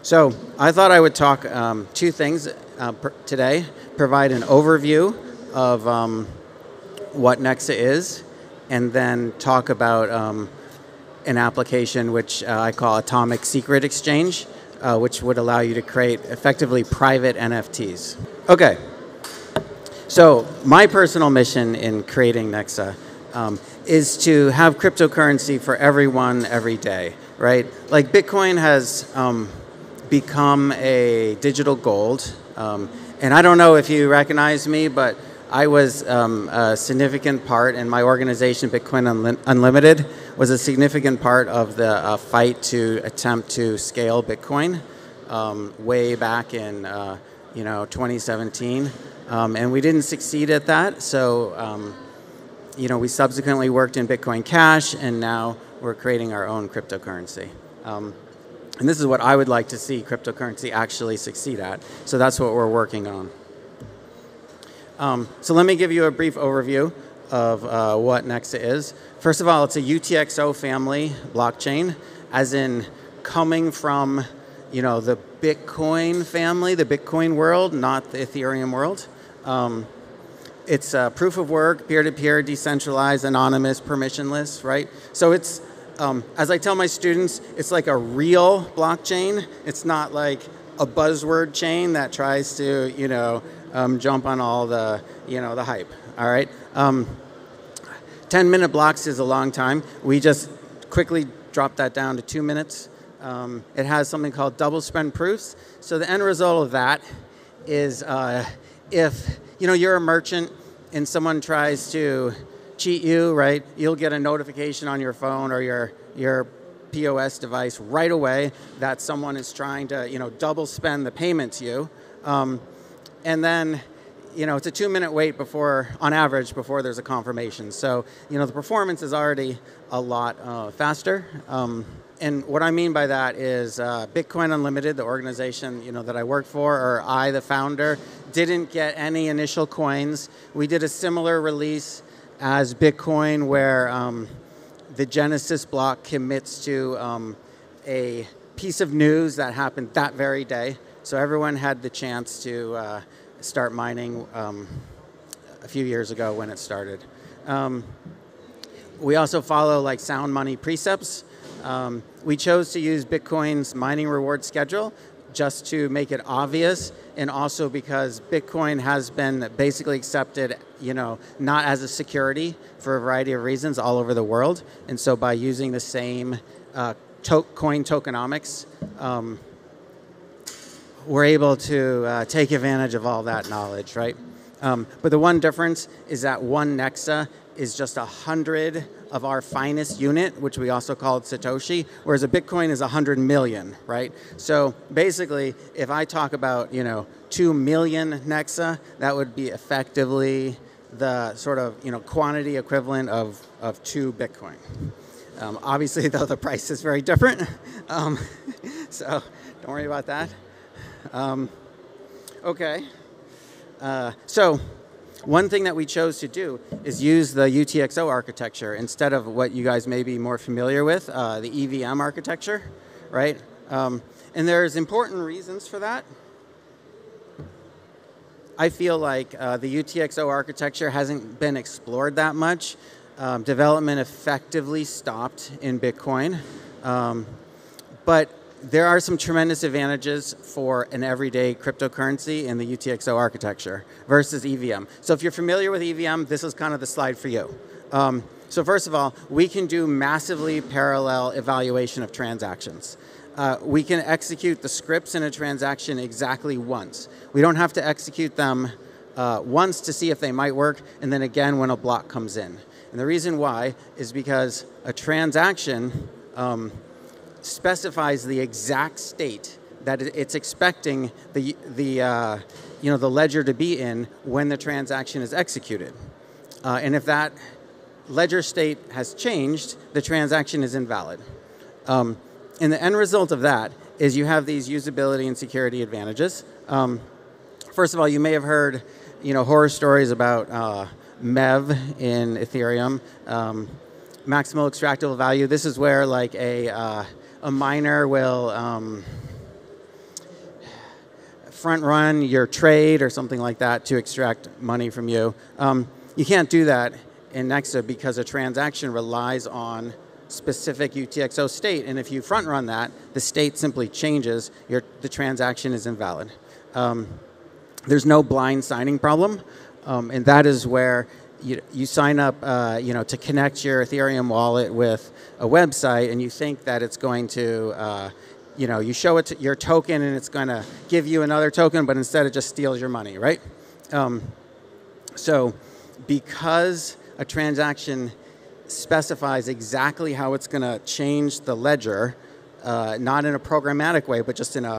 So I thought I would talk two things today. Provide an overview of what NEXA is, and then talk about an application which I call Atomic Secret Exchange, which would allow you to create effectively private NFTs. Okay, so my personal mission in creating NEXA is to have cryptocurrency for everyone every day, right? Like Bitcoin has become a digital gold. And I don't know if you recognize me, but I was a significant part in my organization, Bitcoin Unlimited, was a significant part of the fight to attempt to scale Bitcoin way back in 2017. And we didn't succeed at that. So we subsequently worked in Bitcoin Cash, and now we're creating our own cryptocurrency. And this is what I would like to see cryptocurrency actually succeed at. So that's what we're working on. So let me give you a brief overview of what NEXA is. First of all, it's a UTXO family blockchain, as in coming from the Bitcoin family, the Bitcoin world, not the Ethereum world. It's proof of work, peer-to-peer, decentralized, anonymous, permissionless, right? So it's as I tell my students, it's like a real blockchain. It's not like a buzzword chain that tries to, jump on all the, the hype. All right. 10-minute blocks is a long time. We just quickly dropped that down to 2 minutes. It has something called double spend proofs. So the end result of that is if you're a merchant and someone tries to cheat you, right? You'll get a notification on your phone or your POS device right away that someone is trying to, double spend the payment to you. And then, it's a 2-minute wait on average, before there's a confirmation. So, the performance is already a lot faster. And what I mean by that is Bitcoin Unlimited, the organization, that I work for, or I, the founder, didn't get any initial coins. We did a similar release as Bitcoin, where the Genesis block commits to a piece of news that happened that very day. So everyone had the chance to start mining a few years ago when it started. We also follow sound money precepts. We chose to use Bitcoin's mining reward schedule just to make it obvious, and also because Bitcoin has been basically accepted, not as a security for a variety of reasons all over the world. And so by using the same coin tokenomics, we're able to take advantage of all that knowledge, right? But the one difference is that one NEXA is just 100 of our finest unit, which we also call Satoshi, whereas a Bitcoin is 100 million, right? So basically, if I talk about 2 million NEXA, that would be effectively the sort of quantity equivalent of 2 Bitcoin. Obviously, though, the price is very different, so don't worry about that. Okay, so one thing that we chose to do is use the UTXO architecture instead of what you guys may be more familiar with, the EVM architecture, right? And there's important reasons for that. I feel like the UTXO architecture hasn't been explored that much. Development effectively stopped in Bitcoin. But there are some tremendous advantages for an everyday cryptocurrency in the UTXO architecture versus EVM. So if you're familiar with EVM, this is kind of the slide for you. So first of all, we can do massively parallel evaluation of transactions. We can execute the scripts in a transaction exactly once. We don't have to execute them once to see if they might work, and then again when a block comes in. And the reason why is because a transaction specifies the exact state that it's expecting the ledger to be in when the transaction is executed. And if that ledger state has changed, the transaction is invalid. And the end result of that is you have these usability and security advantages. First of all, you may have heard horror stories about MEV in Ethereum, maximal extractable value. This is where a miner will front run your trade or something like that to extract money from you. You can't do that in NEXA because a transaction relies on specific UTXO state, and if you front run that, the state simply changes, the transaction is invalid. There's no blind signing problem, and that is where you sign up to connect your Ethereum wallet with a website, and you think that it's going to you show it your token and it's going to give you another token, but instead it just steals your money, right? So because a transaction specifies exactly how it's going to change the ledger, not in a programmatic way, but just in a